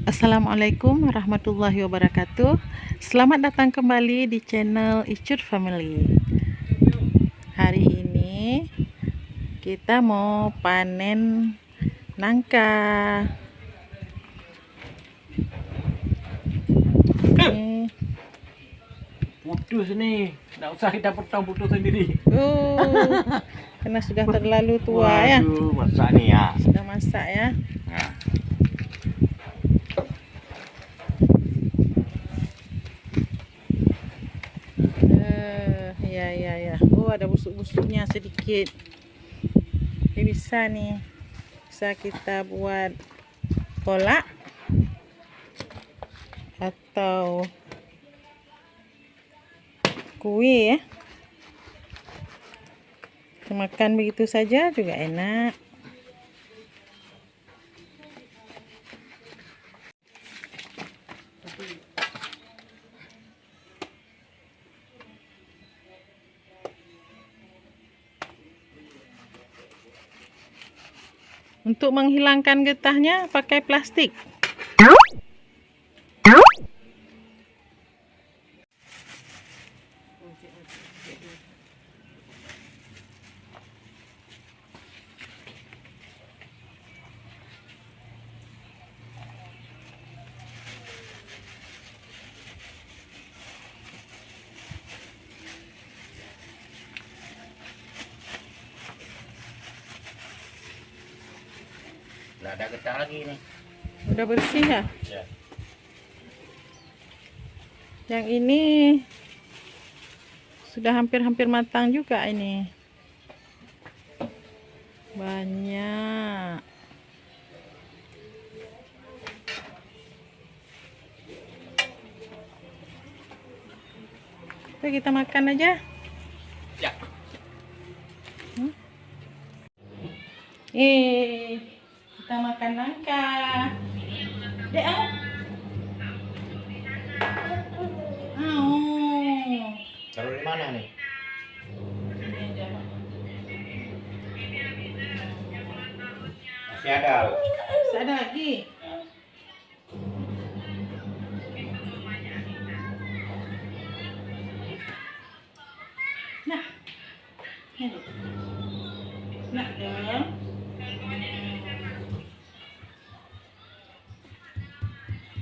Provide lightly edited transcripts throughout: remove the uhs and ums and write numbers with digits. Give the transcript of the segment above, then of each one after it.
Assalamualaikum warahmatullahi wabarakatuh. Selamat datang kembali di channel Icut Family. Hari ini kita mau panen nangka. Ini Putus nih, nggak usah kita potong, putus sendiri. karena sudah terlalu tua. Ya. Waduh, masak nih ya. Sudah masak ya. Nah. Ya. Oh, ada busuk-busuknya sedikit. Ini bisa nih. Bisa kita buat kolak atau kue ya. Kita makan begitu saja juga enak. Untuk menghilangkan getahnya pakai plastik. Nggak ada getah lagi nih. Udah bersih ya? Ya. Yang ini sudah hampir-hampir matang juga ini. Banyak. Oke, kita makan aja. Ya. Kita makan nangka. Dek, Taruh di mana nih? Masih ada. Masih ada lagi. Nah, nah dong.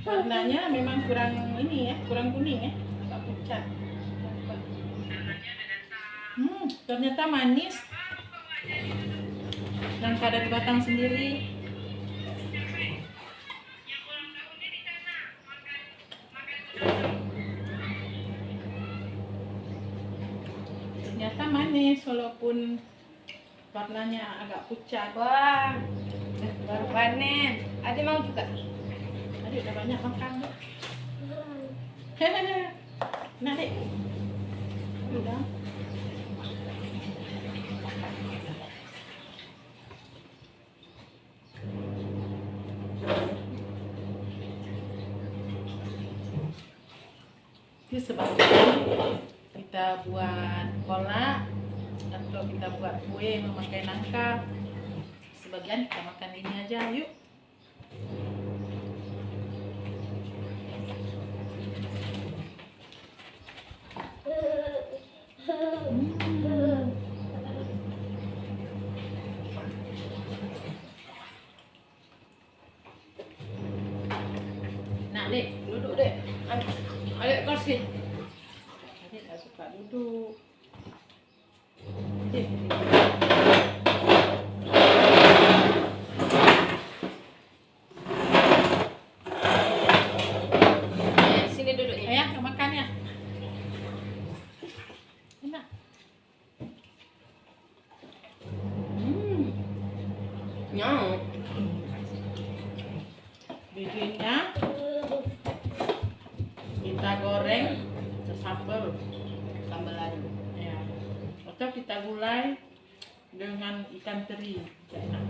Warnanya memang kurang ini ya, kurang kuning ya, agak pucat. Ternyata manis. Nangka dari batang sendiri. Ternyata manis walaupun warnanya agak pucat. Wah, baru panen. Adik mau juga? Adik udah banyak makan. Hehehe. Nah, Dek. Udah. Ini sebagian kita buat kolak atau kita buat kue memakai nangka. Sebagian kita makan ini aja, yuk. Nah, Dek, duduk, Dek. Ayo kursi. Adik tak suka duduk. Dek. Sini duduk ya. Ayah, makan ya. Enak. Nyong. Bikinnya kita goreng sambal Sambalan. ya, atau kita gulai dengan ikan teri. Enak.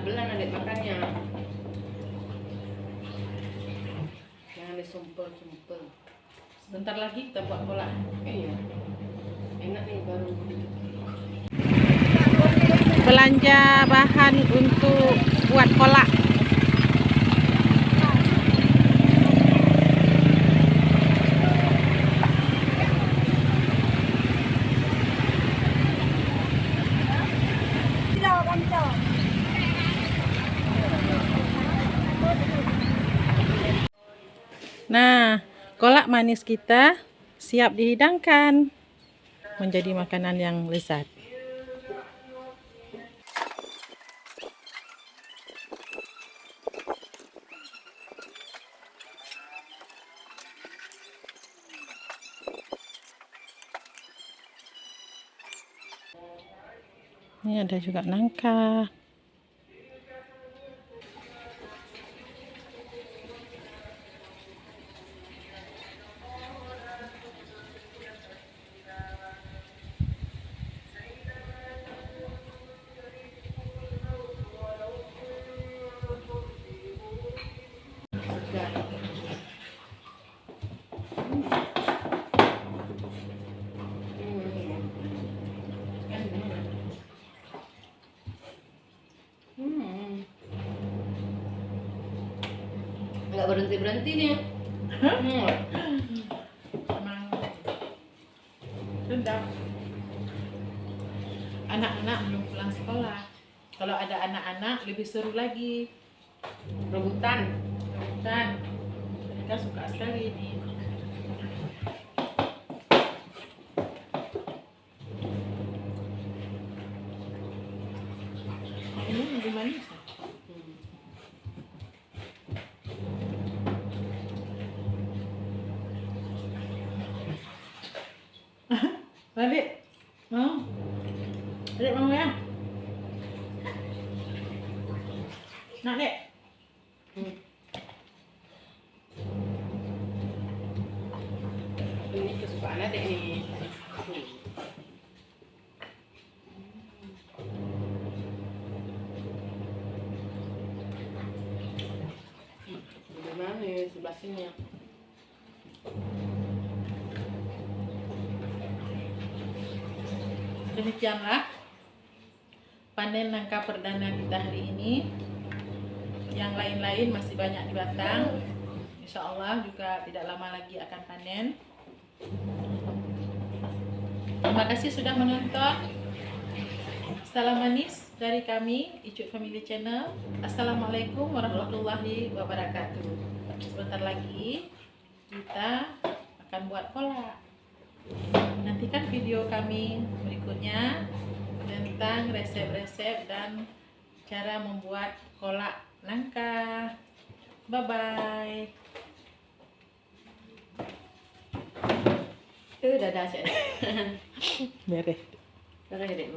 pelan-pelan adik makannya. Jangan disumpel-sumpel. Sebentar lagi kita buat kolak. Iya. Enak nih baru. Belanja bahan untuk buat kolak. Nah, kolak manis kita siap dihidangkan menjadi makanan yang lezat. Ini ada juga nangka. Nggak berhenti-berhenti nih. Emang sedap. Anak-anak belum pulang sekolah. Kalau ada anak-anak lebih seru lagi. Rebutan. Rebutan. Mereka suka sekali ini. Ini lebih manis ya? Balik. Mau? Adik mau ya? Nak, Dek? Ini kesukaan adik nih. Udah manis sebelah sini. Demikianlah panen nangka perdana kita hari ini. Yang lain-lain masih banyak di batang. Insya Allah juga tidak lama lagi akan panen. Terima kasih sudah menonton. Salam manis dari kami, Icut Family Channel. Assalamualaikum warahmatullahi wabarakatuh. Sebentar lagi kita akan buat kolak. Nantikan video kami berikutnya tentang resep-resep dan cara membuat kolak nangka. Bye-bye. Dadah asyik. Beres. Dadah adik,